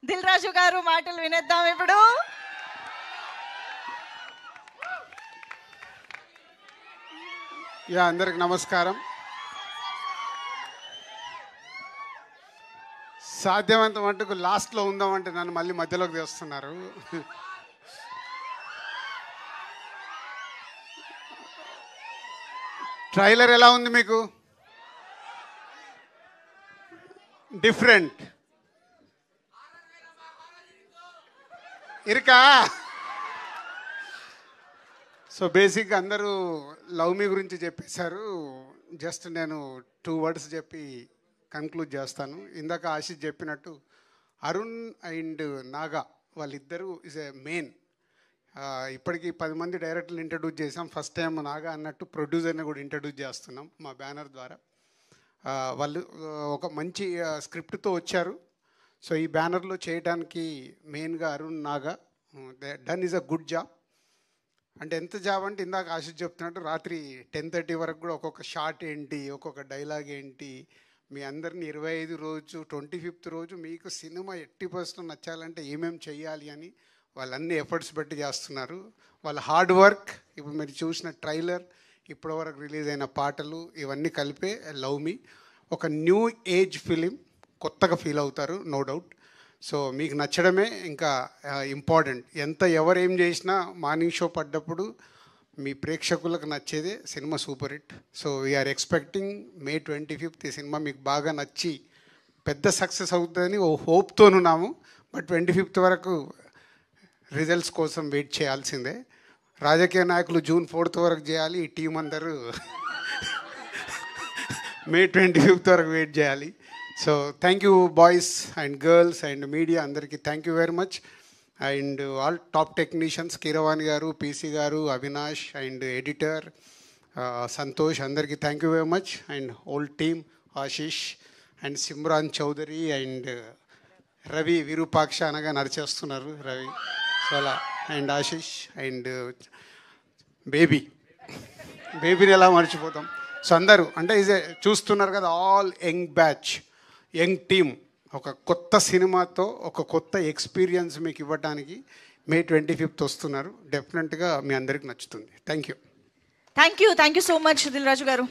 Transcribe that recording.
దిల్ రాజు గారు మాటలు వినేద్దాం ఇప్పుడు. అందరికి నమస్కారం. సాధ్యమంత మటుకు లాస్ట్లో ఉందామంటే నన్ను మళ్ళీ మధ్యలోకి తెస్తున్నారు. ట్రైలర్ ఎలా ఉంది మీకు? డిఫరెంట్ ఇరుకా. సో బేసిక్గా అందరూ లవ్ మీ గురించి చెప్పేశారు. జస్ట్ నేను 2 words చెప్పి కన్క్లూడ్ చేస్తాను. ఇందాక ఆశిష్ చెప్పినట్టు అరుణ్ అండ్ నాగా వాళ్ళిద్దరూ ఇస్ ఏ మెయిన్. ఇప్పటికీ 10 మంది డైరెక్టర్లు ఇంట్రడ్యూస్ చేసాం. ఫస్ట్ టైం నాగా అన్నట్టు ప్రొడ్యూసర్ని కూడా ఇంట్రడ్యూస్ చేస్తున్నాం మా బ్యానర్ ద్వారా. వాళ్ళు ఒక మంచి స్క్రిప్ట్తో వచ్చారు. సో ఈ బ్యానర్లో చేయడానికి మెయిన్గా Arun Naga done is a good job. అంటే ఎంత జాబ్ అంటే ఇందాక ఆశిష్ చెప్తున్నట్టు రాత్రి 10:30 వరకు కూడా ఒక్కొక్క షాట్ ఏంటి, ఒక్కొక్క డైలాగ్ ఏంటి, మీ అందరిని 25 రోజు 25th రోజు మీకు సినిమా 80% నచ్చాలంటే ఏమేమి చెయ్యాలి అని వాళ్ళన్ని ఎఫర్ట్స్ పెట్టి చేస్తున్నారు. వాళ్ళ హార్డ్ వర్క్, ఇప్పుడు మీరు చూసిన ట్రైలర్, ఇప్పటివరకు రిలీజ్ అయిన పాటలు, ఇవన్నీ కలిపే లవ్ మీ ఒక న్యూ ఏజ్ ఫిలిం. కొత్తగా ఫీల్ అవుతారు, నో డౌట్. సో మీకు నచ్చడమే ఇంకా ఇంపార్టెంట్. ఎవరేం చేసినా మార్నింగ్ షో పడ్డప్పుడు మీ ప్రేక్షకులకు నచ్చేదే cinema super hit. So we are expecting May 25th ఈ సినిమా మీకు బాగా నచ్చి పెద్ద సక్సెస్ అవుతుందని ఓ హోప్తోనున్నాము. బట్ 25th వరకు రిజల్ట్స్ కోసం వెయిట్ చేయాల్సిందే. రాజకీయ నాయకులు June 4th వరకు చేయాలి, ఈ టీం అందరూ May 25th వరకు వెయిట్ చేయాలి. So thank you boys and girls and media అందరికీ thank you very much. And all top technicians Keeravani గారు, పీసీ గారు, అవినాష్ అండ్ ఎడిటర్ సంతోష్, అందరికీ thank you very much. And whole team Ashish and Simran Chaudhary and Ravi Virupaksha అనగా నడిచేస్తున్నారు Ravi. So అలా and Ashish and బేబీని ఎలా మర్చిపోతాం. సో అందరూ అంటే చూస్తున్నారు కదా, all young batch, young team ఒక కొత్త సినిమాతో ఒక కొత్త ఎక్స్పీరియన్స్ మీకు ఇవ్వడానికి May 25th వస్తున్నారు. డెఫినెట్గా మీ అందరికి నచ్చుతుంది. Thank you so much Dil Raju గారు.